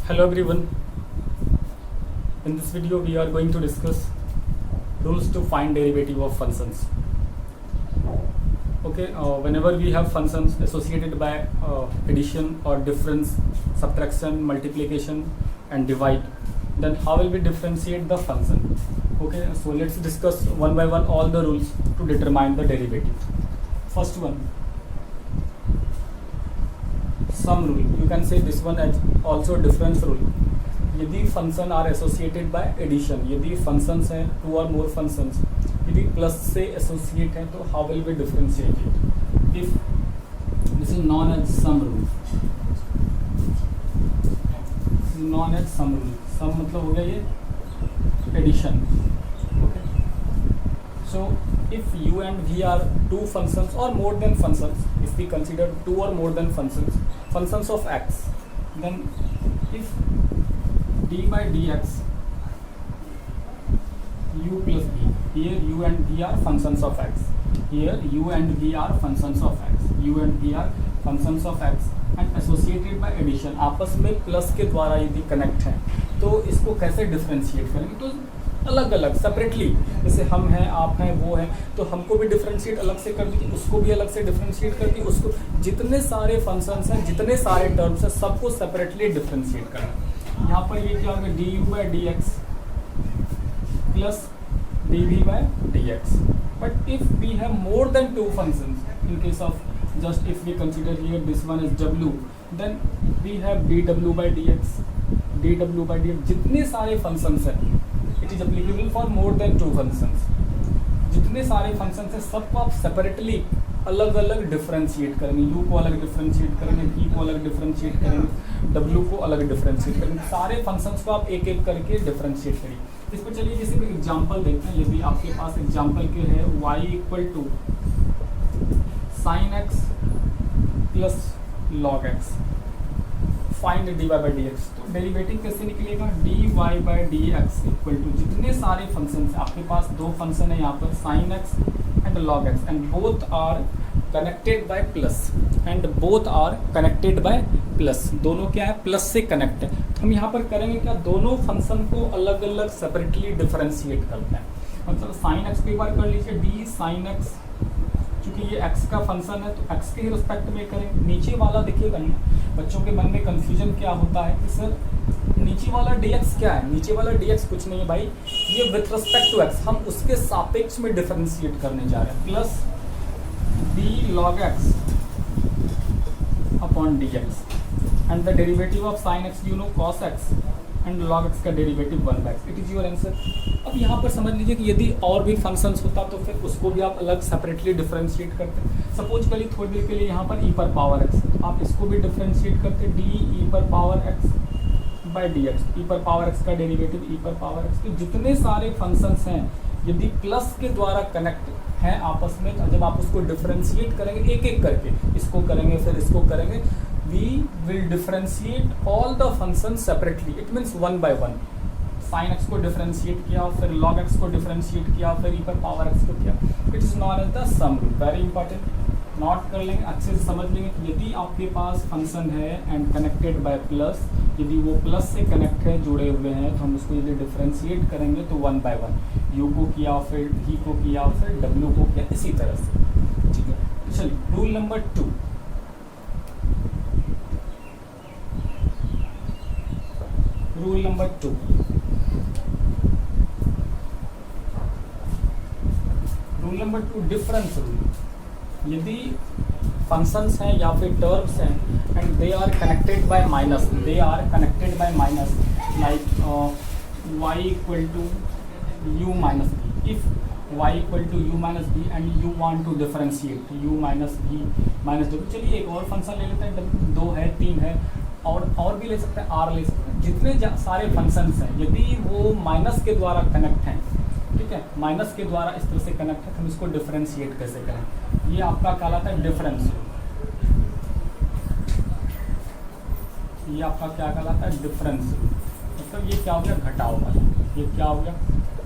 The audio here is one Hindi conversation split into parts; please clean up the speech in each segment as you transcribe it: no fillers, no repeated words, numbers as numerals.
Hello everyone. In this video we are going to discuss rules to find derivative of functions. Okay, whenever we have functions associated by addition or difference, subtraction, multiplication and divide, then how will we differentiate the function? Okay, so let's discuss one by one all the rules to determine the derivative. First one, sum rule. You can say this one as also difference rule. यदि function are associated by addition, यदि फंक्शंस हैं टू और मोर फंक्शंस, यदि प्लस से एसोसिएट हैं तो how will be differentiated? If this is known as sum rule, known as sum rule. Sum मतलब हो गया ये addition. Okay, so if u and v are two functions or more than functions, if we consider two or more than functions of x, then if d by dx u plus v, here u and v are functions of x, here u and v are functions of x, u and v are functions of x and associated by addition, आपस में प्लस के द्वारा यदि कनेक्ट हैं तो इसको कैसे डिफरेंशिएट करेंगे? तो अलग अलग सेपरेटली, जैसे हम हैं, आप हैं, वो हैं, तो हमको भी डिफरेंशिएट अलग से कर दीजिए, उसको भी अलग से डिफरेंशिएट कर दीजिए, उसको जितने सारे फंक्शंस हैं, जितने सारे टर्म्स हैं, सबको सेपरेटली डिफरेंशिएट करना. यहाँ पर ये क्या होगा? D u by d x plus d v by d x. But if we have more than two functions, in case of just if we consider here this one is w, then we have dw by dx, dw by dx. जितने सारे फंक्शंस हैं, it is applicable for more than two functions. जितने सारे फंक्शंस हैं सबको आप सेपरेटली अलग अलग डिफरेंशिएट करेंगे. u को अलग डिफरेंशिएट करेंगे, v को अलग डिफरेंशिएट करेंगे, w को अलग डिफरेंशिएट करेंगे. सारे फंक्शंस को आप एक एक करके डिफरेंशिएट करिए. इस पर चलिए जैसे कोई एग्जाम्पल देखते हैं. यदि आपके पास एग्जाम्पल के है y equal to sin x plus log x, find dy by d x. तो डेरिवेटिव कैसे निकलेगा? dy by d x equal to जितने सारे फंक्शन आपके पास, दो फंक्शन है यहाँ पर sin x and log x and both are connected by plus, and both are connected by plus. दोनों क्या है? प्लस से कनेक्ट है. हम यहाँ पर करेंगे क्या? दोनों फंक्शन को अलग अलग सेपरेटली डिफरेंशिएट करते हैं. मतलब sin x को एक बार कर लीजिए, d sin x, क्योंकि ये x का फंक्शन है तो x के ही रिस्पेक्ट में करें. नीचे वाला देखिएगा ना, बच्चों के मन में कंफ्यूजन क्या होता है कि सर नीचे वाला dx क्या है? नीचे वाला dx कुछ नहीं है भाई, ये विथ रिस्पेक्ट टू x हम उसके सापेक्ष में डिफरेंशिएट करने जा रहे हैं. Plus d log x upon dx and the derivative of sin x you know cos x and log x का derivative 1 by x. It is your answer. अब यहाँ पर समझ लीजिए कि यदि और भी फंक्शंस होता तो फिर उसको भी आप अलग सेपरेटली डिफरेंशिएट करते. सपोज करिए थोड़ी देर के लिए यहाँ पर e पर पावर x, आप इसको भी डिफरेंशिएट करते d e पर power x by d x. e पर पावर x का डेरिवेटिव e पर पावर x. तो जितने सारे फंक्शंस हैं यदि प्लस के द्वारा कनेक्ट हैं आपस में, तो जब आप उसको डिफरेंशिएट करेंगे एक एक करके, इसको करेंगे फिर इसको करेंगे, we will differentiate all the functions separately. It means one by one. sin x को डिफरेंशिएट किया, फिर log x को डिफरेंशिएट किया, फिर e पर पावर x को किया. It is known as the sum rule. Very important. Note कर लेंगे, अच्छे से समझ लेंगे कि यदि आपके पास फंक्शन है एंड कनेक्टेड बाय प्लस, यदि वो प्लस से कनेक्ट है, जुड़े हुए हैं, तो हम उसको यदि डिफरेंशिएट करेंगे तो वन बाय वन, u को किया, फिर v को किया, फिर w को किया, इसी तरह से. ठीक है, चलिए rule number 2. Rule number 2, rule number 2 difference rule. यदि फंक्शंस हैं या फिर टर्म्स हैं and they are connected by minus, they are connected by minus, like y equal to u minus b. If y equal to u minus b and you want to differentiate u minus b minus w. चलिए एक और फंक्शन ले लेते हैं, 2 है, 3 है, और भी ले सकते हैं, r ले सकते हैं. जितने सारे फंक्शंस हैं यदि वो माइनस के द्वारा कनेक्ट हैं, ठीक है, माइनस के द्वारा इस तरह से कनेक्ट है, हम इसको डिफरेंशिएट कैसे करें? ये आपका कहलाता है डिफरेंस. ये आपका क्या कहलाता है? डिफरेंस. मतलब ये क्या हो गया? घटाव वाला. ये क्या हो गया?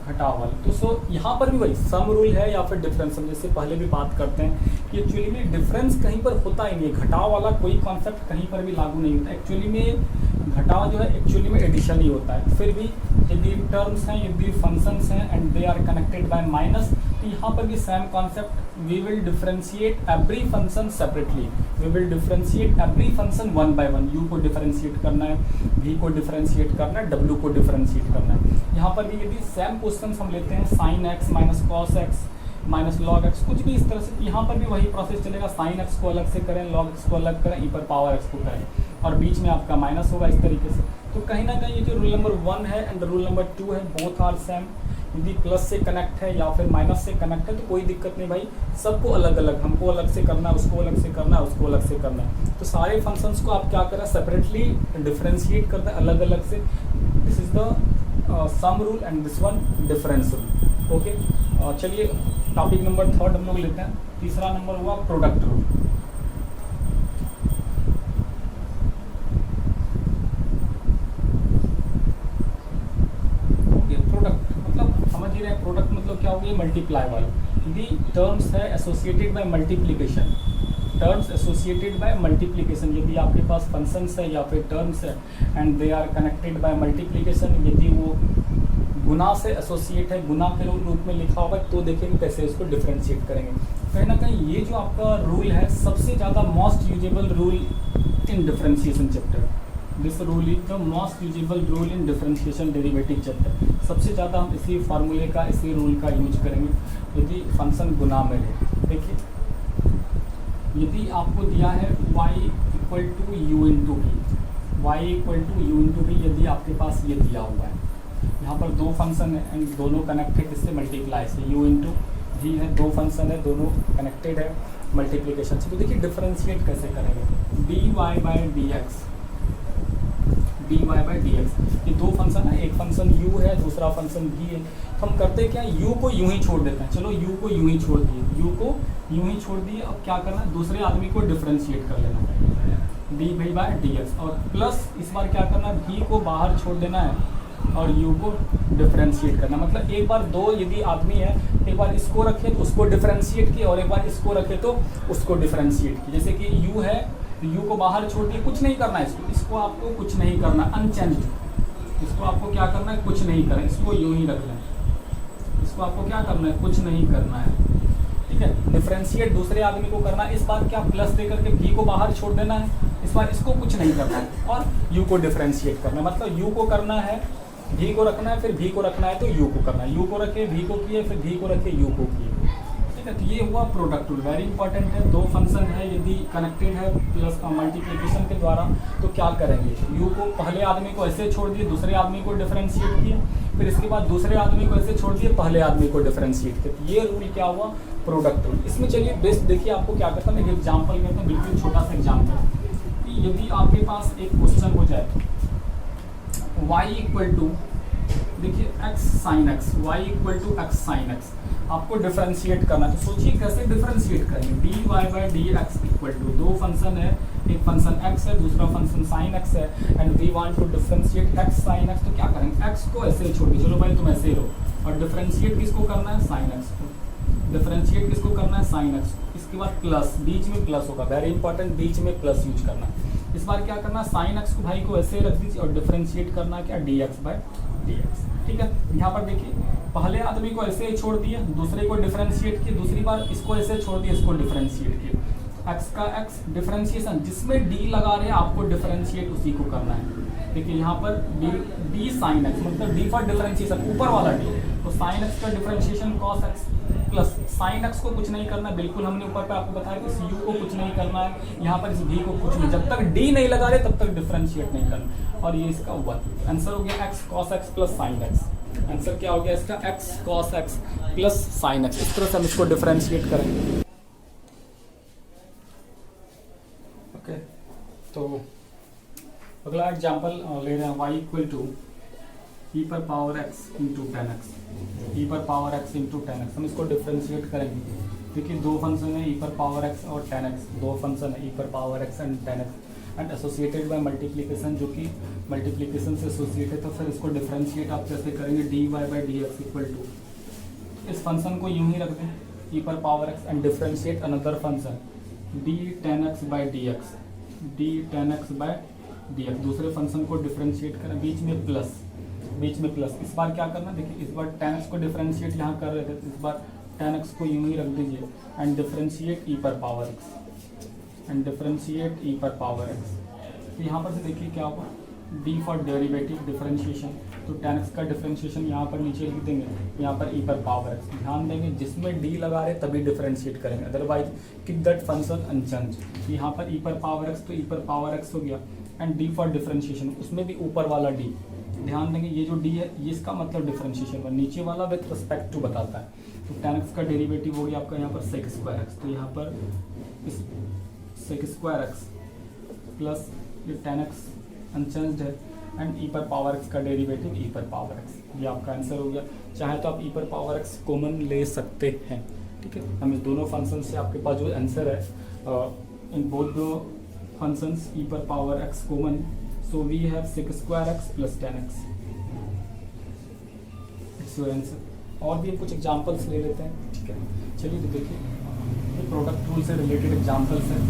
घटाव वाला. तो सो यहाँ पर भी वही सम रूल है या फिर डिफरेंस. हम जैसे पहले भी बात करते हैं कि एक्चुअली में डिफरेंस कहीं पर होता ही नहीं है. घटाव वाला कोई कॉन्सेप्ट कहीं पर भी लागू नहीं होता. एक्चुअली में घटाव जो है एक्चुअली में एडिशन ही होता है। फिर भी यदि टर्म्स हैं, यदि फंक्शंस हैं and they are connected by minus, तो यहाँ पर भी same concept, we will differentiate every function separately, we will differentiate every function one by one. U को डिफरेंशिएट करना है, वी को डिफरेंशिएट करना है, डब्ल्यू को डिफरेंशिएट करना है। यहाँ पर भी यदि सेम क्वेश्चन हम लेते हैं sine x minus cos x minus log x, कुछ भी इस तरह से, यहाँ पर भी वही प्रोसेस चलेगा। साइन एक्स को अलग से करें, लॉग एक्स को अलग करें, ई पर पावर एक्स को करें, और बीच में आपका माइनस होगा इस तरीके से। तो कहीं ना कहीं ये जो रूल नंबर 1 है एंड रूल नंबर 2 है, बोथ आर सेम। यदि प्लस से कनेक्ट है या फिर माइनस से कनेक्ट है तो कोई दिक्कत नहीं भाई, सबको अलग अलग, हमको अलग से करना है, उसको अलग से करना है, उसको अलग से करना है। तो सारे फंक्शंस को आप क्या करें, सेपरेटली डिफरेंशिएट करते हैं अलग अलग से। This is the sum rule and this one difference rule. Okay, चलिए टॉपिक नंबर 3 हम लोग लेते हैं। तीसरा नंबर हुआ प्रोडक्ट रूल। प्रोडक्ट मतलब समझ ही रहे हैं, प्रोडक्ट मतलब क्या होगी, मल्टीप्लाई वाला। यदि टर्म्स है associated by multiplication, terms associated by multiplication, यदि आपके पास फंक्शंस है या फिर टर्म्स है and they are connected by multiplication, यदि वो गुना से एसोसिएट है, गुना के रूप में लिखा होगा, तो देखेंगे कैसे इसको डिफरेंशिएट करेंगे। कहीं ना कहीं ये जो आपका रूल है सबसे ज़्यादा most usable rule in differentiation chapter. This rule is the most usable rule in differentiation derivative chapter. सबसे ज़्यादा हम इसी फार्मूले का, इसी रूल का यूज करेंगे यदि फंक्शन गुना में है। देखिए, यदि आपको दिया है y equal to u into v, y equal to u into v, यदि आपके पास ये दिया हुआ है, यहाँ पर दो फंक्शन है एंड दोनों कनेक्टेड इससे मल्टीप्लाई से, u इंटू वी है, दो फंक्शन है दोनों कनेक्टेड है मल्टीप्लिकेशन से। तो देखिए डिफरेंशिएट कैसे करेंगे, dy by d x, dy by d x, ये दो फंक्शन है, एक फंक्शन u है, दूसरा फंक्शन v है। तो हम करते हैं क्या, u को यूं ही छोड़ देते हैं। चलो u को यूं ही छोड़ दिए, u को यूं ही छोड़ दिए। अब क्या करना है, दूसरे आदमी को डिफरेंशिएट कर लेना है, dy बाई डी एक्स, और प्लस इस बार क्या करना है, v को बाहर छोड़ देना है और u को डिफरेंशिएट करना। मतलब एक बार दो यदि आदमी है, एक बार इसको रखे तो उसको डिफरेंशिएट किया, और एक बार इसको रखे तो उसको डिफरेंशिएट किया। जैसे कि u है, u को बाहर छोड़ दिए, कुछ नहीं करना है इसको आपको कुछ नहीं करना, अनचेंज्ड, इसको आपको क्या करना है, कुछ नहीं करना, इसको यूं ही रखना है, इसको आपको क्या करना है, कुछ नहीं करना है। ठीक है, डिफरेंशिएट दूसरे आदमी को करना है। इस बार क्या प्लस दे करके v को बाहर छोड़ देना है, इस बार इसको कुछ नहीं करना है और u को डिफरेंशिएट करना है। मतलब u को करना है, v को रखना है, फिर v को रखना है तो u को करना है, u को रखे v को किए, फिर v को रखे u को किए। ठीक है, तो ये हुआ प्रोडक्ट रूल, वेरी इंपॉर्टेंट है। दो फंक्शन है यदि कनेक्टेड है प्लस मल्टीप्लिकेशन के द्वारा, तो क्या करेंगे, u को पहले आदमी को ऐसे छोड़ दिए, दूसरे आदमी को डिफरेंशिएट किया, फिर इसके बाद दूसरे आदमी को ऐसे छोड़ दिए, पहले आदमी को डिफरेंशिएट किया। तो ये रूल क्या हुआ, प्रोडक्ट रूल। इसमें चलिए बेस्ट देखिए आपको क्या करता है, एक एग्जाम्पल करते हैं, बिल्कुल छोटा सा एग्जाम्पल कि यदि आपके पास एक क्वेश्चन हो जाए, y इक्वल टू, देखिए x sine x, y equal to x sine x, आपको डिफरेंशिएट करना है। तो सोचिए कैसे डिफरेंशिएट करेंगे, dy by d x equal to, दो फंक्शन है, एक फंक्शन x है, दूसरा फंक्शन साइन x है, and we want to differentiate x sine x। तो क्या करेंगे, x को ऐसे छोड़ के, चलो भाई तुम ऐसे ही लो, और डिफरेंशिएट किसको करना है, साइन x को, डिफरेंशिएट किसको करना है, साइन x। इसके बाद प्लस, बीच में प्लस होगा, वेरी इंपॉर्टेंट, बीच में प्लस यूज करना है। इस बार क्या करना है, साइन एक्स को भाई को ऐसे रख दीजिए और डिफरेंशिएट करना है क्या, D x by d x. ठीक है, यहाँ पर देखिए पहले आदमी को ऐसे ही छोड़ दिए, दूसरे को डिफरेंशिएट किए, दूसरी बार इसको ऐसे छोड़ दिए, इसको डिफरेंशिएट किए। एक्स का एक्स डिफरेंशिएशन, जिसमें डी लगा रहे हैं आपको डिफरेंशिएट उसी को करना है। देखिए यहाँ पर डी साइन एक्स, मतलब डी फॉर डिफरेंशिएशन, ऊपर वाला डी, तो साइन एक्स का differentiation cos x, plus sign x को कुछ नहीं करना है, बिल्कुल हमने ऊपर पे आपको बताया कि इस u को कुछ नहीं करना है, यहाँ पर इस v को कुछ नहीं, जब तक d नहीं लगा रहे तब तक डिफरेंशिएट नहीं करना। और ये इसका 1 आंसर हो गया, x cos x plus sine x. Answer क्या हो गया इसका, x cos x plus sine x. इस तरह से हम इसको डिफरेंशिएट करेंगे। ओके, तो अगला एग्जाम्पल ले रहे हैं, y इक्वल टू e पर power x into ten x, e पर power x into ten x. हम इसको डिफरेंशिएट करेंगे। देखिए दो फंक्शन है, e पर पावर x और टेन एक्स, दो फंक्शन है, e पर power x and ten x, and associated by multiplication, जो कि मल्टीप्लिकेशन से एसोसिएटेड है। तो फिर इसको डिफरेंशिएट आप कैसे करेंगे, dy by d x equal to, इस फंक्शन को यूं ही रख दें, e पर power x, and differentiate another function d ten x by d x, d ten x by dx, दूसरे फंक्शन को डिफरेंशिएट करें, बीच में प्लस, इस बार क्या करना, देखिए इस बार tan x को डिफरेंशिएट यहाँ कर रहे थे, इस बार tan x को यूं ही रख दीजिए एंड डिफरेंशिएट e पर पावर x, तो यहाँ पर से देखिए क्या होगा, d फॉर डेरिवेटिव डिफरेंशिएशन, तो tan x का डिफरेंशिएशन यहाँ पर नीचे लिख देंगे, यहाँ पर e पर पावर x, ध्यान देंगे जिसमें d लगा रहे तभी डिफरेंशिएट करेंगे, otherwise keep that function unchange. यहाँ पर e पर पावर x, तो e पर पावर x हो गया, एंड d फॉर डिफरेंशिएशन, उसमें भी ऊपर वाला d, ध्यान देंगे ये जो d है ये इसका मतलब डिफरेंशिएशन है, नीचे वाला विथ रिस्पेक्ट टू बताता है, तो tan x का डेरिवेटिव हो गया आपका यहाँ पर sec स्क्वायर x, तो यहाँ पर sec स्क्वायर x प्लस ये tan x अनचेंज्ड है एंड e पर पावर x का डेरिवेटिव e पर पावर x, ये आपका आंसर हो गया। चाहे तो आप e पर पावर x कॉमन ले सकते हैं, ठीक है। हम इस दोनों फंक्शन से आपके पास जो आंसर है, इन बोथ दो फंक्शंस e पर power x common, so we have sec square x plus tan x, it's your answer. और भी कुछ एग्जांपल्स ले लेते हैं, ठीक है। चलिए तो देखिए ये प्रोडक्ट रूल से रिलेटेड एग्जांपल्स हैं,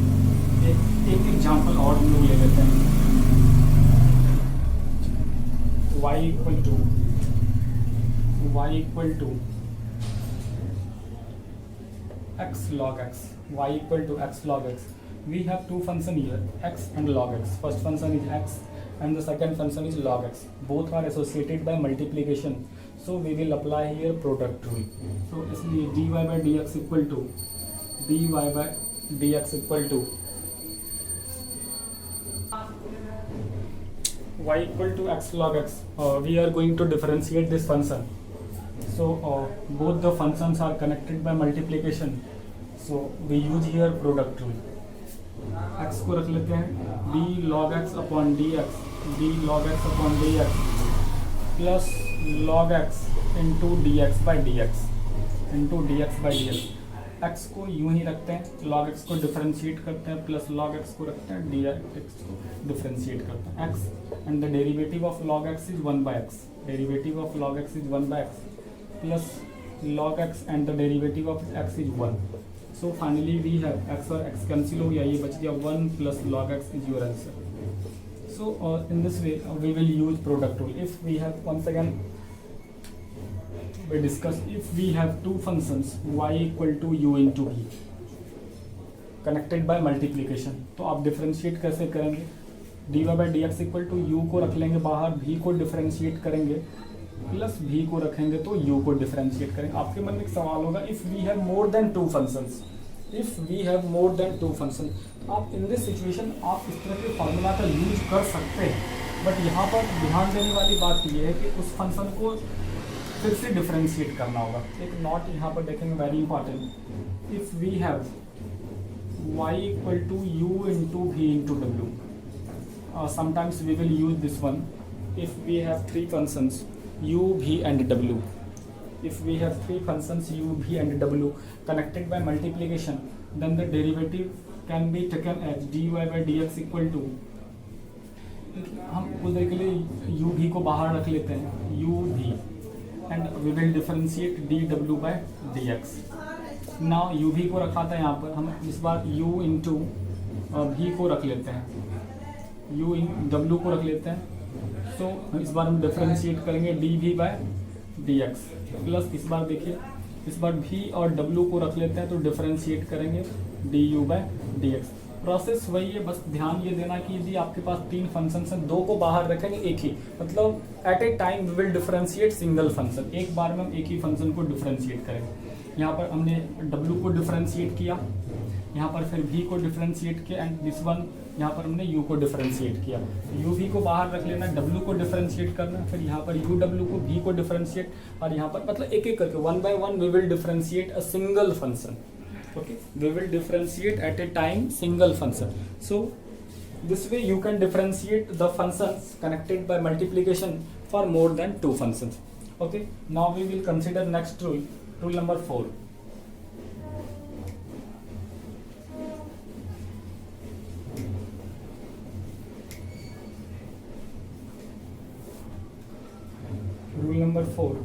एक एग्जांपल और हम लोग ले लेते हैं। y equal to x log x, y equal to x log x. We have two functions here, x and log x. First function is x and the second function is log x. Both are associated by multiplication, so we will apply here product rule. So इसलिए dy by dx equal to y equal to x log x. We are going to differentiate this function. So both the functions are connected by multiplication. So we use here product rule. x को रख लेते हैं d log x upon dx plus log x into dx by dx x को यूं ही रखते हैं, log x को डिफरेंशिएट करते हैं, प्लस log x को रखते हैं, dx को डिफरेंशिएट करते हैं, x and the derivative of log x is 1 by x, plus log x and the derivative of x is 1. So finally we have x और x cancel हो गया, ये बच गया 1 plus log x is your answer. So in this way we will use product rule. If we have, once again we discuss, if we have two functions y equal to u into v connected by multiplication, तो आप डिफरेंशिएट कैसे करेंगे, dy by dx equal to u को रख लेंगे बाहर, v को डिफरेंशिएट करेंगे, प्लस v को रखेंगे तो u को डिफरेंशिएट करेंगे। आपके मन में एक सवाल होगा, if we have more than two functions, आप इन दिस सिचुएशन आप इस तरह के फार्मूला का यूज कर सकते हैं, बट यहाँ पर ध्यान देने वाली बात ये है कि उस फंक्शन को फिर से डिफरेंशिएट करना होगा। एक नॉट यहाँ पर देखेंगे, very important. If we have y equal to u into v into w, sometimes we will use this one. If we have three functions u v and w, if we have three functions u v and w connected by multiplication, then the derivative can be taken as dy by dx equal to, हम उस के लिए u v को बाहर रख लेते हैं, u v and we will differentiate dw by dx. now u v को रखा था यहाँ पर, हम इस बार u into v को रख लेते हैं, u in w को रख लेते हैं, तो इस बार हम डिफरेंशिएट करेंगे dv by dx, प्लस इस बार देखिए इस बार v और w को रख लेते हैं तो डिफरेंशिएट करेंगे du by dx। प्रोसेस वही है, बस ध्यान ये देना कि यदि आपके पास तीन फंक्शन हैं, दो को बाहर रखेंगे एक ही, मतलब at a time we will differentiate single function, एक बार में हम एक ही फंक्शन को डिफरेंशिएट करेंगे। यहाँ पर हमने w को डिफरेंशिएट किया, यहाँ पर फिर v को डिफरेंशिएट किया, एंड दिस वन यहाँ पर हमने u को डिफरेंशिएट किया। u v को बाहर रख लेना, w को डिफरेंशिएट करना, फिर यहाँ पर u w को v को डिफरेंशिएट, और यहाँ पर मतलब एक एक करके one by one we will differentiate a single function. Okay, we will differentiate at a time single function. So this way you can differentiate the functions connected by multiplication for more than two functions. Okay, now we will consider next rule, rule number 4. Rule number 4,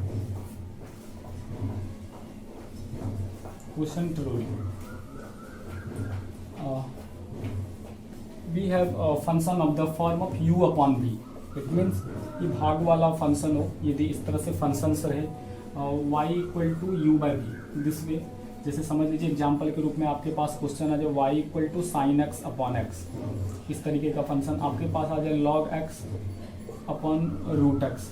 quotient rule. We we have function of the form of u upon v, it means ये भाग वाला फंक्शन हो, यदि इस तरह से फंक्शंस रहे y equal to u by v this way, जैसे समझ लीजिए एग्जाम्पल के रूप में आपके पास क्वेश्चन आ जाए y equal to sine x upon x, इस तरीके का फंक्शन आपके पास आ जाए log x upon root x,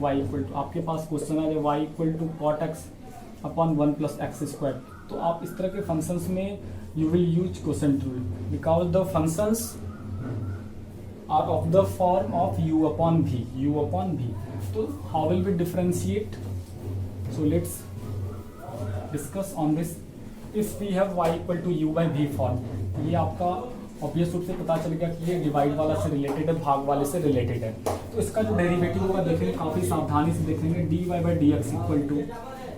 y equal to आपके पास क्वेश्चन आ जाए y equal to cot x upon 1 plus x square. तो आप इस तरह के फंक्शंस में you will use quotient rule because the functions are of the form of u upon v। तो how will be differentiate, so let's discuss on this. If we have y equal to u by v form, ये आपका ऑब्वियस रूप से पता चल गया कि ये डिवाइड वाला से रिलेटेड है, भाग वाले से रिलेटेड है। तो इसका जो डेरिवेटिव होगा देखेंगे, काफ़ी सावधानी से देखेंगे, dy by d x equal to,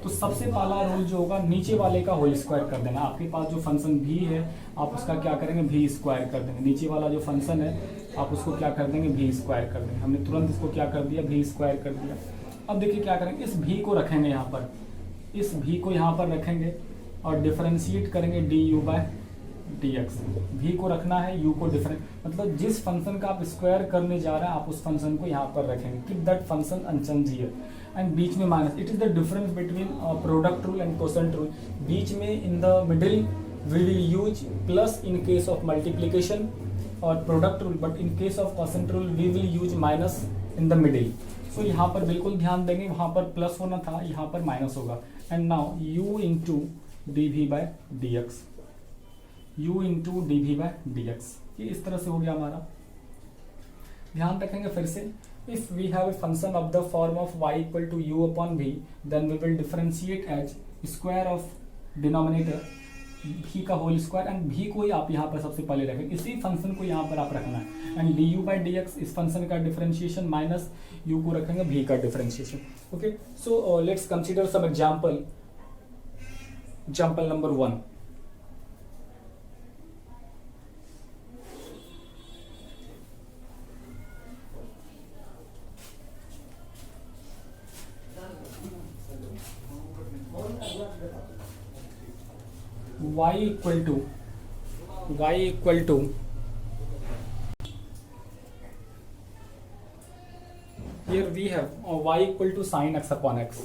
तो सबसे पहला रूल जो होगा नीचे वाले का होल स्क्वायर कर देना। आपके पास जो फंक्शन v है आप उसका क्या करेंगे, v स्क्वायर कर देंगे। नीचे वाला जो फंक्शन है आप उसको क्या कर देंगे, v स्क्वायर कर देंगे। हमने तुरंत इसको क्या कर दिया, v स्क्वायर कर दिया। अब देखिए क्या करेंगे, इस v को रखेंगे यहाँ पर, इस v को यहाँ पर रखेंगे और डिफरेंशिएट करेंगे du बाय dx। v को रखना है, u को डिफरेंट, मतलब जिस फंक्शन का आप स्क्वायर करने जा रहे हैं आप उस फंक्शन को यहाँ पर रखेंगे, keep that function unchanged here, and बीच में minus. It is the difference between product rule and quotient rule. बीच में in the middle we will use plus in case of multiplication और product rule, but in case of quotient rule we will use minus in the middle. So यहाँ पर बिल्कुल ध्यान देंगे, वहाँ पर प्लस होना था, यहाँ पर माइनस होगा। And now u into d v by d x, u into d v by d x, ये इस तरह से हो गया हमारा। ध्यान रखेंगे फिर से, if we have a function of the form of y equal to u upon v, then we will differentiate as square of denominator v का होल स्क्वायर, एंड v को ही आप यहाँ पर सबसे पहले रखें, इसी फंक्शन को यहाँ पर आप रखना है। And du by d x इस फंक्शन का डिफरेंशिएशन माइनस u को रखेंगे v का differentiation. Okay, so let's consider some example. Example number 1, y equal to here we have y equal to sin x upon x,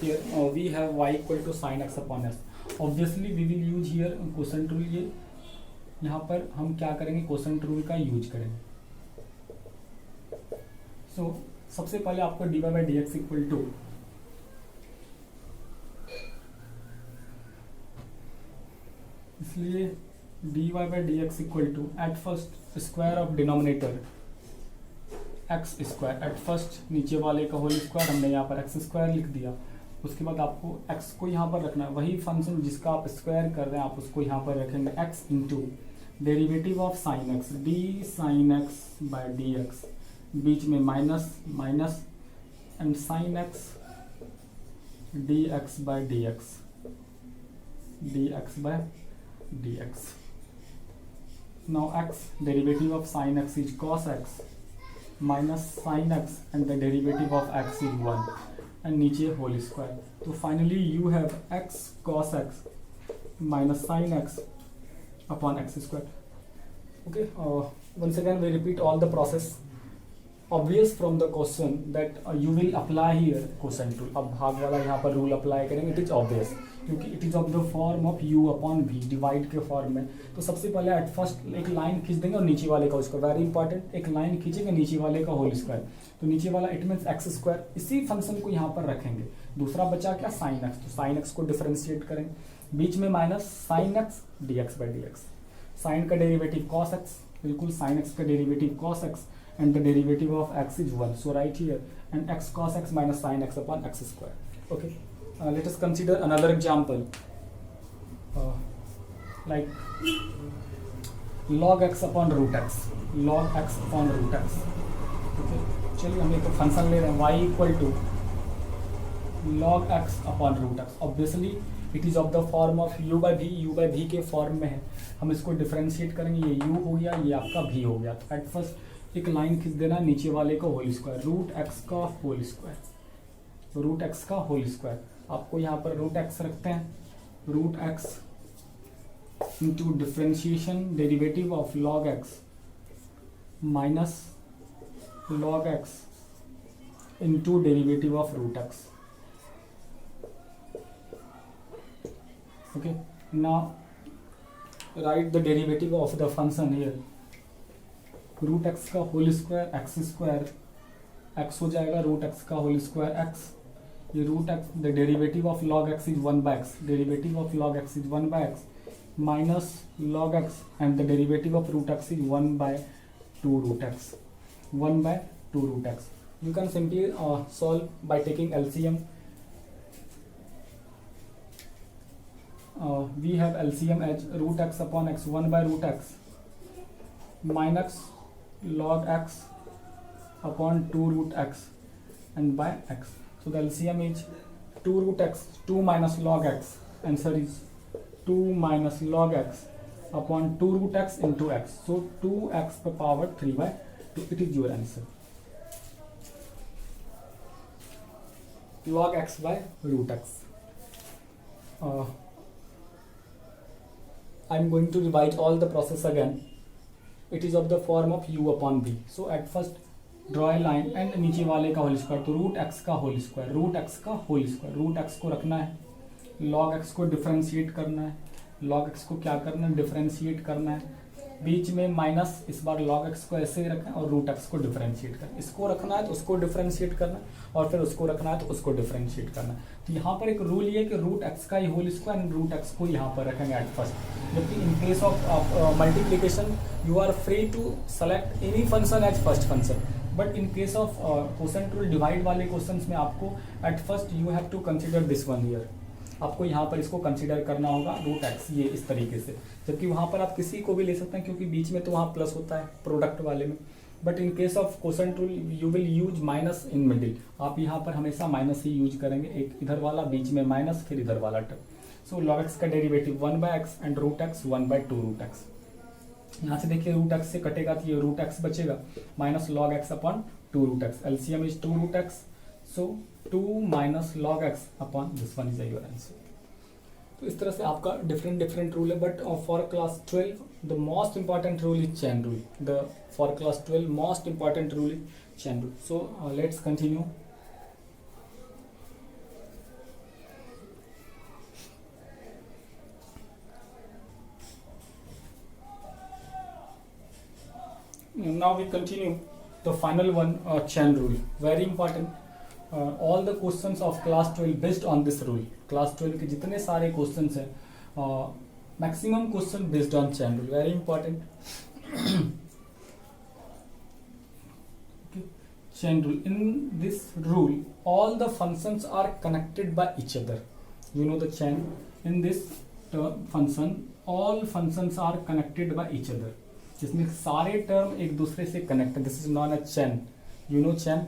here we have y equal to sin x upon x। obviously we will use here quotient rule, ये यहाँ पर हम क्या करेंगे, quotient rule का यूज करेंगे। so सबसे पहले आपको dy by d x equal to, इसलिए dy by d x equal to at first square of denominator x square, at first नीचे वाले का होल स्क्वायर, हमने यहाँ पर एक्स स्क्वायर लिख दिया। उसके बाद आपको x को यहाँ पर रखना है, वही फंक्शन जिसका आप स्क्वायर कर रहे हैं आप उसको यहाँ पर रखेंगे, x into derivative of sine x, d sine x by d x, बीच में minus minus, and sine x d x by d x, d x by dx. Now x, derivative of sin x is cos x minus sin x, and the derivative of x is 1, and नीचे whole square. तो finally you have x cos x minus sin x upon x square. Okay, once again we repeat all the process. Obvious from the question that you will apply here quotient rule. अब भाग वाला यहाँ पर रूल अप्लाई करेंगे, it is obvious क्योंकि it is of the form of u upon v, divide के फॉर्म में। तो सबसे पहले एट फर्स्ट एक लाइन खींच देंगे और नीचे वाले का उसका, वेरी इंपॉर्टेंट, एक लाइन खींचेंगे नीचे वाले का होल स्क्वायर, तो नीचे वाला इट मीन्स एक्स स्क्वायर, इसी फंक्शन को यहाँ पर रखेंगे। दूसरा बचा क्या, साइन एक्स, तो साइन एक्स को डिफरेंशिएट करेंगे, बीच में minus sine x d x by d x, sine का डेरिवेटिव कॉस एक्स, बिल्कुल साइन एक्स का derivative cos x, and the derivative of x is 1, so right here, and x cos x minus sin x upon x square. Okay, let us consider another example, like log x upon root x, log x upon root x. Okay, चलिए हम एक फंक्शन ले रहे हैं y equal to log x upon root x. Obviously it is of the form of u by v के फॉर्म में है, हम इसको डिफरेंशिएट करेंगे, ये u हो गया, ये आपका v हो गया। तो एट फर्स्ट एक लाइन खींच देना, नीचे वाले का होल स्क्वायर, रूट एक्स का होल स्क्वायर, रूट एक्स का होल स्क्वायर, आपको यहाँ पर रूट एक्स रखते हैं, root x into differentiation derivative of log x minus log x into derivative of root x. Okay, now write the derivative of the function here. Root x का whole square x square x हो जाएगा, रूट एक्स का होल स्क्वायर एक्स, ये root x, the derivative of log x is 1/x, derivative of log x is 1/x minus log x and the derivative of root x is 1/2 root x, 1/2 root x. You can simply solve by taking LCM. We have LCM as root x upon x, 1/root x minus log x upon 2 root x and by x. So the LCM is 2 root x, 2 minus log x. Answer is 2 minus log x upon 2 root x into x. So 2x per power 3/2. It is your answer. Log x by root x. I am going to revise all the process again. It is of the form of u upon v. So at first draw a line and नीचे वाले का होल स्क्वायर, तो रूट एक्स का होल स्क्वायर, रूट एक्स का होल स्क्वायर, रूट एक्स को रखना है, लॉग एक्स को डिफरेंशिएट करना है, लॉग एक्स को क्या करना है, डिफरेंशिएट करना है, बीच में माइनस, इस बार लॉग एक्स को ऐसे ही रखें और रूट एक्स को डिफरेंशिएट करना, इसको रखना है तो उसको डिफरेंशिएट करना है और फिर उसको रखना है तो उसको डिफरेंशिएट करना है. तो यहाँ पर एक रूल ये कि रूट एक्स का ही whole square and root x को यहाँ पर रखेंगे एट फर्स्ट. जबकि in case of multiplication you are free to select any function as first function, but in case of quotient rule divide वाले क्वेश्चंस में आपको at first you have to consider this one here, आपको यहाँ पर इसको कंसीडर करना होगा रूट एक्स, ये इस तरीके से. जबकि वहाँ पर आप किसी को भी ले सकते हैं क्योंकि बीच में तो वहाँ प्लस होता है प्रोडक्ट वाले में, but in case of quotient rule you will use minus in middle, आप यहाँ पर हमेशा माइनस ही यूज करेंगे, एक इधर वाला बीच में माइनस फिर इधर वाला टर्म. सो लॉग एक्स का derivative 1/x and root x 1/2 root x. यहाँ से देखिए रूट एक्स से कटेगा तो ये रूट एक्स बचेगा minus log x upon 2 root x. LCM is 2 root x, so 2 minus log x upon this one is your answer. तो इस तरह से आपका डिफरेंट रूल है, but for class 12 the most important rule is chain rule. The for class 12 most important rule is chain rule. So let's continue. Now we continue the final one, chain rule, very important. All the questions of class 12 based on this rule. Class 12 के जितने सारे questions हैं, maximum question based on chain rule, very important. Okay. Chain rule. In this rule, all the functions are connected by each other. You know the chain. In this function, all functions are connected by each other. जिसमें सारे टर्म एक दूसरे से कनेक्ट है. This is known a chain. You know chain.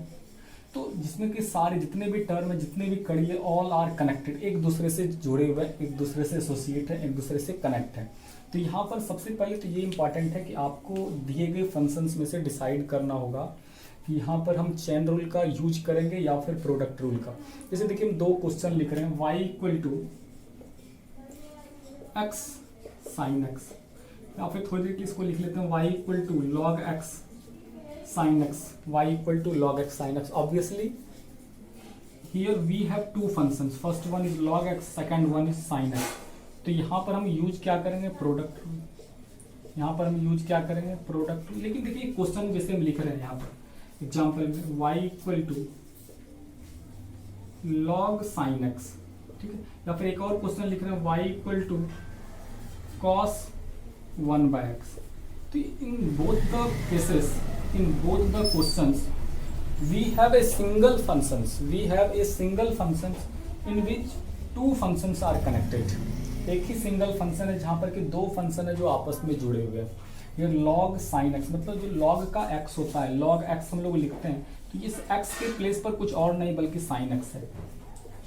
तो जिसमें कि सारे जितने भी टर्म है, जितने भी कड़ी है, ऑल आर कनेक्टेड, एक दूसरे से जुड़े हुए, एक दूसरे से एसोसिएट है, एक दूसरे से कनेक्ट है. तो यहाँ पर सबसे पहले तो ये इंपॉर्टेंट है कि आपको दिए गए फंक्शंस में से डिसाइड करना होगा कि यहाँ पर हम चैन रूल का यूज करेंगे या फिर प्रोडक्ट रूल का. जैसे देखिए हम दो क्वेश्चन लिख रहे हैं, y equal to x sine x, या फिर थोड़ी देर की इसको लिख लेते हैं y equal to log x sine x, y equal to log x sine x. Obviously here we have two functions, first one is log x, second one is sine x. तो यहाँ पर हम यूज क्या करेंगे, प्रोडक्ट रूल. यहाँ पर हम यूज क्या करेंगे, प्रोडक्ट रूल. लेकिन देखिए क्वेश्चन जैसे हम लिख रहे हैं यहाँ पर एग्जाम्पल में y equal to log sine x, ठीक है. या फिर एक और क्वेश्चन लिख रहे हैं y equal to cos 1/x. तो in both the cases, in both the questions, we have a single functions. We have a single functions in which two functions are connected. एक ही सिंगल फंक्शन है जहाँ पर कि दो फंक्शन है जो आपस में जुड़े हुए हैं. ये लॉग साइन एक्स, मतलब जो लॉग का एक्स होता है, लॉग एक्स हम लोग लिखते हैं, तो इस एक्स के प्लेस पर कुछ और नहीं बल्कि साइन एक्स है,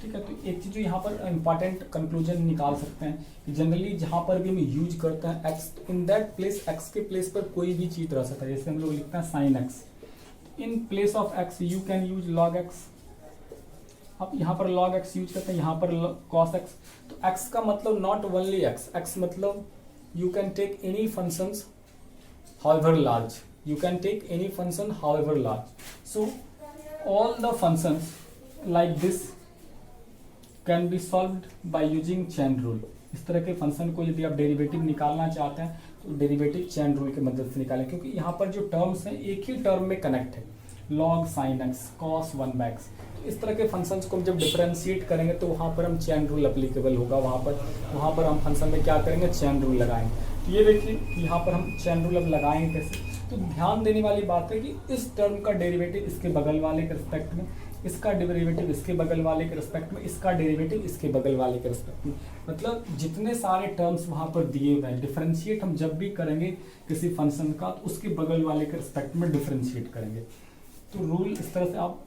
ठीक है. तो एक चीज़ जो यहाँ पर इंपॉर्टेंट कंक्लूजन निकाल सकते हैं कि जनरली जहाँ पर भी हम यूज करते हैं x, in that place x के प्लेस पर कोई भी चीज़ रह सकता है. जैसे हम लोग लिखते हैं sine x, in place of x you can use log x. आप यहाँ पर लॉग एक्स यूज करते हैं, यहाँ पर कॉस एक्स. तो एक्स का मतलब नॉट ओनली एक्स, एक्स मतलब you can take any functions however large, You can take any function however large. So all the functions like this can be solved by using chain rule. इस तरह के फंक्शन को यदि आप डेरिवेटिव निकालना चाहते हैं तो डेरिवेटिव चेन रूल की मदद से निकालें, क्योंकि यहाँ पर जो टर्म्स हैं एक ही टर्म में कनेक्ट है, log sin x cos 1/x। तो इस तरह के फंक्शंस को हम जब डिफरेंशिएट करेंगे तो वहाँ पर हम चेन रूल अप्लीकेबल होगा, वहाँ पर हम फंक्शन में क्या करेंगे, चेन रूल लगाएंगे। तो ये देखिए यहाँ पर हम चेन रूल अब लगाएंगे कैसे। तो ध्यान देने वाली बात है कि इस टर्म का डेरिवेटिव इसके बगल वाले के रिस्पेक्ट में, इसका डेरिवेटिव इसके बगल वाले के रिस्पेक्ट में, इसका डेरिवेटिव इसके बगल वाले के रिस्पेक्ट में, मतलब जितने सारे टर्म्स वहाँ पर दिए हुए हैं, डिफरेंशिएट हम जब भी करेंगे किसी फंक्शन का तो उसके बगल वाले के रिस्पेक्ट में डिफरेंशिएट करेंगे। तो रूल इस तरह से, आप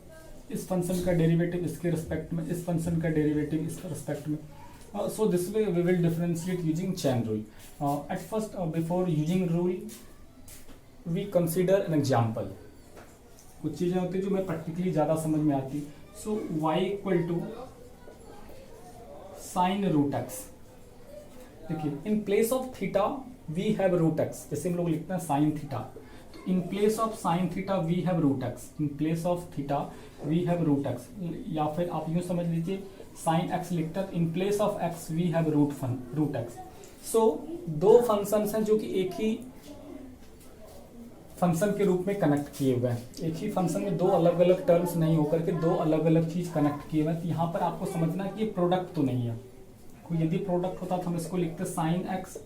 इस फंक्शन का डेरिवेटिव इसके रिस्पेक्ट में, इस फंक्शन का डेरिवेटिव इसके रिस्पेक्ट में। So this way we will differentiate using chain rule. At first, before using rule, we consider an example. कुछ चीजें होती है जो मैं प्रैक्टिकली ज्यादा समझ में आती। So y equal to sin root x. देखिए, in place of theta we have root x. जैसे हम लोग लिखते हैं sin theta. In place of sin theta we have root x. In place of theta we have root x. या फिर आप यूँ समझ लीजिए sin x लिखता है, in place of x we have root x. So दो फंक्शंस हैं जो कि एक ही फंक्शन के रूप में कनेक्ट किए हुए हैं, एक ही फंक्शन में दो अलग अलग टर्म्स नहीं होकर के दो अलग अलग चीज कनेक्ट किए हुए हैं। तो यहाँ पर आपको समझना है कि ये प्रोडक्ट तो नहीं है, कोई यदि प्रोडक्ट होता तो हम इसको लिखते sin x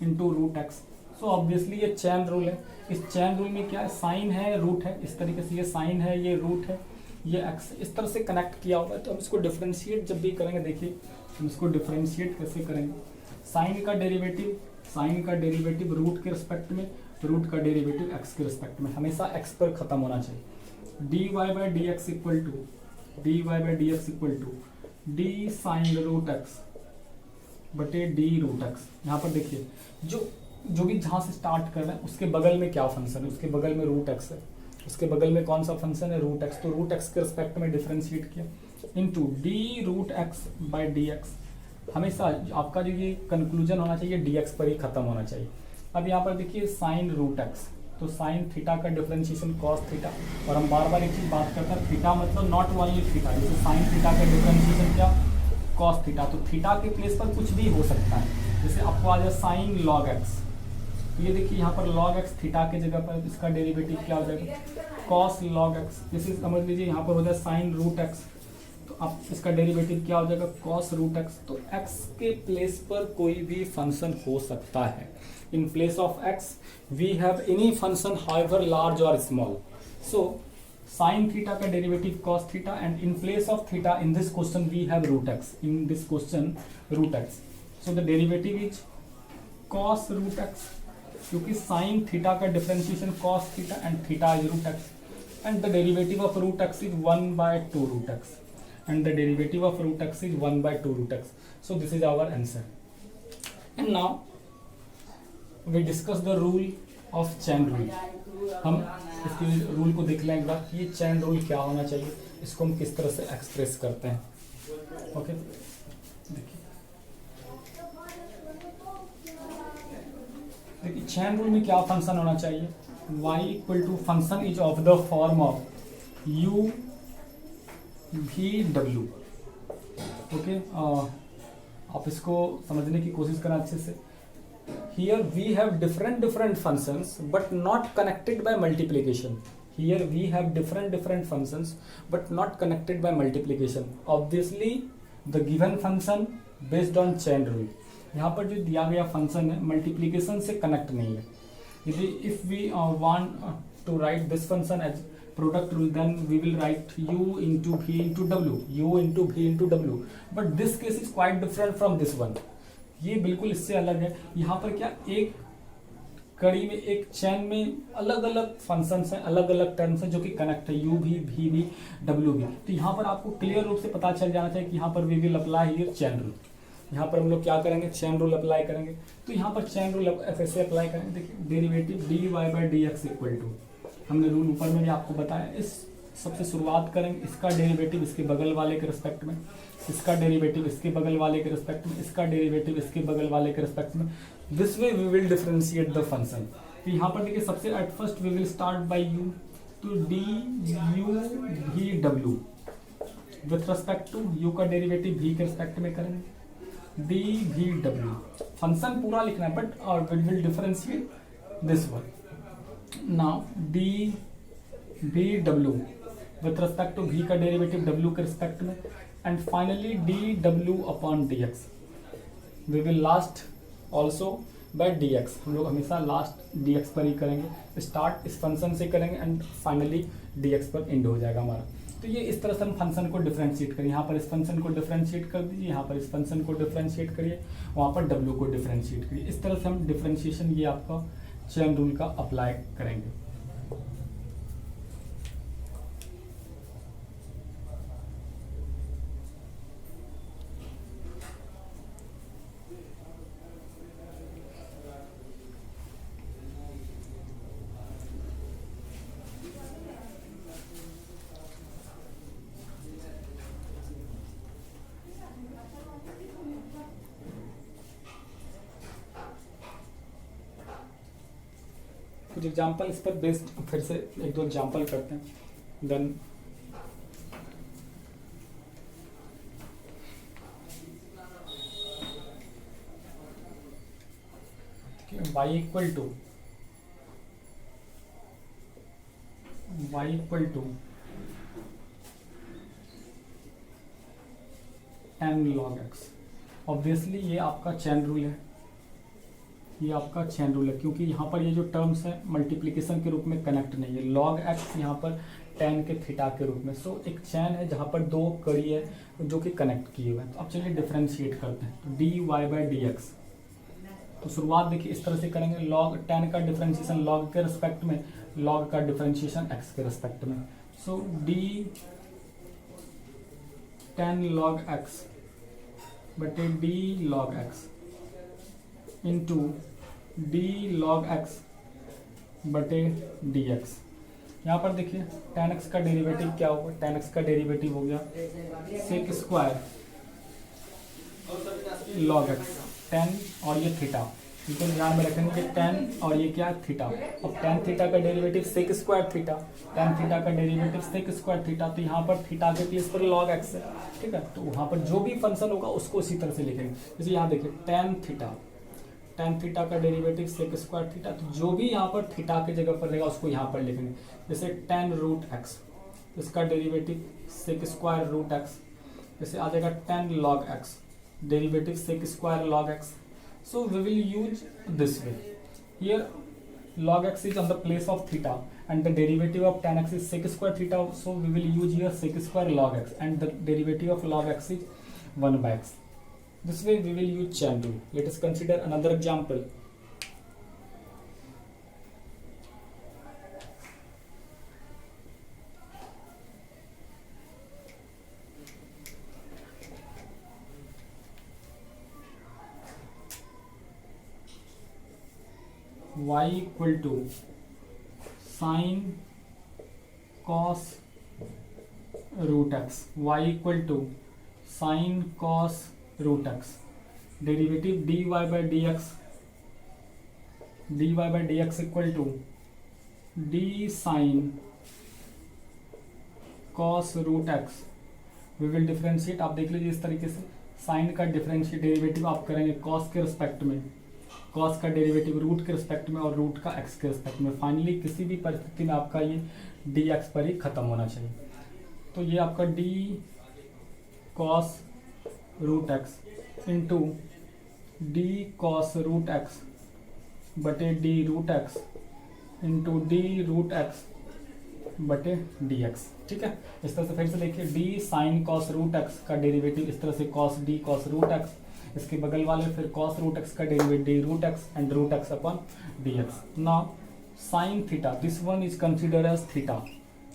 इंटू रूट एक्स। सो ऑब्वियसली ये चेन रूल है। इस चेन रूल में क्या है, साइन है, रूट है, इस तरीके से ये साइन है, ये रूट है, ये एक्स, इस तरह से कनेक्ट किया हुआ है। तो हम इसको डिफरेंशिएट जब भी करेंगे, देखिए हम इसको डिफरेंशिएट कैसे करेंगे। साइन का डेरिवेटिव रूट के रिस्पेक्ट में, रूट का डेरिवेटिव एक्स के रिस्पेक्ट में, हमेशा एक्स पर खत्म होना चाहिए। dy by d x equal to d sine root x बटे डी रूट एक्स। यहाँ पर देखिए जो भी जहाँ से स्टार्ट कर रहे हैं उसके बगल में क्या फंक्शन है, उसके बगल में रूट एक्स है, उसके बगल में कौन सा फंक्शन है, रूट एक्स। तो रूट एक्स के रिस्पेक्ट में डिफरेंशिएट किया into d root x by d x. हमेशा आपका जो ये कंक्लूजन होना चाहिए डी एक्स पर ही खत्म होना चाहिए। अब यहाँ पर देखिए साइन रूट एक्स, तो साइन थीटा का डिफरेंशिएशन कॉस थीटा। और हम बार बार एक चीज बात करते हैं, थीटा मतलब नॉट ओनली थीटा, जैसे साइन थीटा का डिफरेंशिएशन क्या, कॉस थीटा। तो थीटा के प्लेस पर कुछ भी हो सकता है, जैसे आपको आ जाए साइन लॉग एक्स, तो ये देखिए यहाँ पर log x थीटा के जगह पर इसका डेरिवेटिव क्या हो जाएगा, cos log x। जैसे समझ लीजिए यहाँ पर हो जाए sin रूट x, तो अब इसका डेरिवेटिव क्या हो जाएगा, cos रूट x। तो x के प्लेस पर कोई भी फंक्शन हो सकता है। In place of x we have any function however large और स्मॉल। सो sin थीटा का derivative cos theta, and in place of theta in this question we have root x, in this question root x। So the derivative is cos root x, क्योंकि साइन थीटा का differentiation cos theta and theta is root x, and the derivative of root x is 1/2 root x, and the derivative of root x is 1/2 root x. So this is our answer. And now we discuss the rule of chain rule. हम इसके रूल को देख लें एक बार, ये चेन रूल क्या होना चाहिए, इसको हम किस तरह से एक्सप्रेस करते हैं। ओके देखिए चेन रूल में क्या फंक्शन होना चाहिए, y equal to function is of the form of u v w। Okay, आप इसको समझने की कोशिश करें अच्छे से। Here we have different functions but not connected by multiplication. Here we have different functions but not connected by multiplication. Obviously the given function based on chain rule. यहाँ पर जो दिया गया फंक्शन है मल्टीप्लिकेशन से कनेक्ट नहीं है। यदि if we want to write this function as product rule, then we will write u into v into w, u into v into w। But this case is quite different from this one. ये बिल्कुल इससे अलग है। यहाँ पर क्या, एक कड़ी में, एक चेन में अलग अलग फंक्शंस हैं, अलग अलग टर्म्स हैं जो कि कनेक्ट है, u भी, v भी, w भी। तो यहाँ पर आपको क्लियर रूप से पता चल जाना चाहिए कि यहाँ पर we will apply here chain rule. यहाँ पर हम लोग क्या करेंगे, चेन रूल अप्लाई करेंगे। तो यहाँ पर चेन रूल ऐसे अप्लाई करेंगे। देखिए derivative dy by d x equal to, हमने रूल ऊपर में भी आपको बताया, इस सबसे शुरुआत करेंगे, इसका डेरिवेटिव इसके बगल वाले के रिस्पेक्ट में, इसका डेरिवेटिव इसके बगल वाले के रिस्पेक्ट में, इसका डेरिवेटिव इसके बगल वाले के रिस्पेक्ट में। This way we will differentiate the function. तो यहाँ पर देखिए सबसे at first we will start by u, तो डी यू वी डब्ल्यू विथ रेस्पेक्ट टू यू का डेरिवेटिव v के रेस्पेक्ट में करेंगे, डी वी डब्ल्यू फंक्शन पूरा लिखना है बट और will differentiate this one. Now d v डब्ल्यू विथ रेस्पेक्ट टू v का डेरिवेटिव w के रेस्पेक्ट में, एंड फाइनली डी डब्ल्यू upon d x. We will last also by d x, हम लोग हमेशा लास्ट डी एक्स पर ही करेंगे, स्टार्ट इस फंक्शन से करेंगे एंड फाइनली डी एक्स पर एंड हो जाएगा हमारा। तो ये इस तरह से हम फंक्शन को डिफरेंशिएट करिए, यहाँ पर इस फंक्शन को डिफरेंशिएट कर दीजिए, यहाँ पर इस फंक्शन को डिफरेंशिएट करिए, वहाँ पर डब्ल्यू को डिफरेंशिएट करिए। इस तरह से हम डिफरेंशिएशन ये आपका चेन रूल का अप्लाई करेंगे। कुछ एग्जाम्पल इस पर बेस्ड फिर से एक दो एग्जाम्पल करते हैं, then y equal to n log x। Obviously ये आपका चैन रूल है, ये आपका चैन रूल है, क्योंकि यहाँ पर ये जो टर्म्स है मल्टीप्लिकेशन के रूप में कनेक्ट नहीं है, log x यहाँ पर tan के थीटा के रूप में। सो एक चैन है जहाँ पर दो कड़ी है जो कि कनेक्ट किए हुए हैं। तो अब चलिए डिफरेंशिएट करते हैं, तो d y by d x. तो शुरुआत देखिए इस तरह से करेंगे, log tan का डिफरेंशिएशन log के रिस्पेक्ट में, log का डिफरेंशिएशन x के रिस्पेक्ट में। सो डी tan log x बटे D log x into D log x बटे डी एक्स। यहाँ पर देखिए tan x का डेरिवेटिव क्या होगा, tan x का डेरिवेटिव हो गया sec square log x, tan और ये थीटा, बिल्कुल ध्यान में रखेंगे कि tan और ये क्या है थीटा। अब tan थीटा का derivative sec square theta, tan theta का डेरिवेटिव सेक स्क्वायर थीटा, तो यहाँ पर थीटा के प्लेस पर log x है, ठीक है। तो वहाँ पर जो भी फंक्शन होगा उसको इसी तरह से लिखेंगे। जैसे यहाँ देखिए tan थीटा का डेरिवेटिव सेक स्क्वायर थीटा, तो जो भी यहाँ पर थीटा की जगह पर रहेगा उसको यहाँ पर लिखेंगे। जैसे tan रूट एक्स, इसका derivative sec square root x, जैसे आ जाएगा tan log x, derivative sec square log x। So we will use this way. Here log x is on the place of theta and the derivative of tan x is sec square theta. So we will use here sec square log x and the derivative of log x is 1 by x. This way we will use chain rule. Let us consider another example. y equal to sin cos root x, y equal to sin cos root x, derivative dy by dx, dy by dx equal to d sin cos root x। we will differentiate, आप देख लीजिए इस तरीके से, sin का डिफरेंशिएट डेरिवेटिव आप करेंगे cos के रिस्पेक्ट में, cos का डेरिवेटिव रूट के रिस्पेक्ट में और रूट का x के रिस्पेक्ट में। फाइनली किसी भी परिस्थिति में आपका ये dx पर ही खत्म होना चाहिए। तो ये आपका d cos root x into d cos root x बटे d root x into d root x बटे डी एक्स, ठीक है। इस तरह से फिर से देखिए d sine cos root x का डेरिवेटिव इस तरह से cos d cos root x, इसके बगल वाले फिर cos रूट x का derivative d root x and root x upon d x. Now sine theta, this one is consider as theta,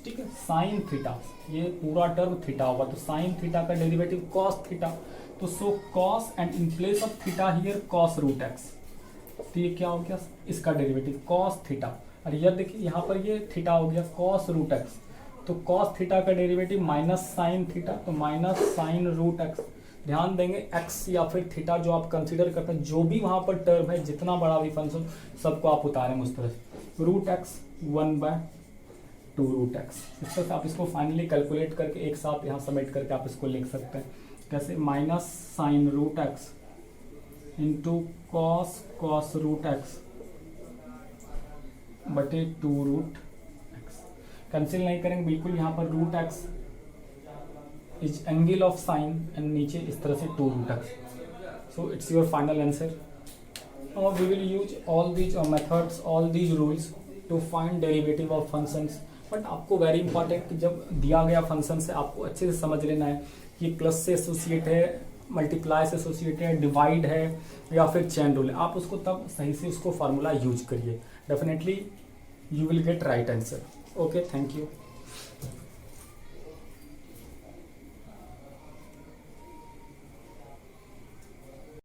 ठीक है। साइन थीटा, ये पूरा टर्म थीटा होगा, तो साइन थीटा का डेरिवेटिव cos थीटा, तो so cos and in place of theta here cos root x, तो ये क्या हो गया इसका डेरिवेटिव cos थीटा। और यह देखिए यहाँ पर ये थीटा हो गया cos रूट x, तो cos थीटा का डेरिवेटिव माइनस साइन थीटा, तो माइनस साइन रूट x। ध्यान देंगे x या फिर थीटा जो आप कंसीडर करते हैं, जो भी वहाँ पर टर्म है, जितना बड़ा भी फंक्शन सबको आप उतारेंगे उस तरह से। Root x 1/2 root x. इस तरह से आप इसको फाइनली कैलकुलेट करके एक साथ यहाँ सबमिट करके आप इसको लिख सकते हैं कैसे, minus sine root x into cos root x बटे 2 रूट एक्स। कैंसिल नहीं करेंगे बिल्कुल, यहाँ पर root x is angle of sine and नीचे इस तरह से 2 root x. So it's your final answer. Now we will use all these methods, all these rules to find derivative of functions. But आपको वेरी इंपॉर्टेंट कि जब दिया गया फंक्शन से आपको अच्छे से समझ लेना है कि प्लस से एसोसिएट है, मल्टीप्लाई से एसोसिएट है, डिवाइड है या फिर चेन रूल है। आप उसको तब सही से उसको फार्मूला यूज करिए, definitely you will get right answer. Okay, thank you.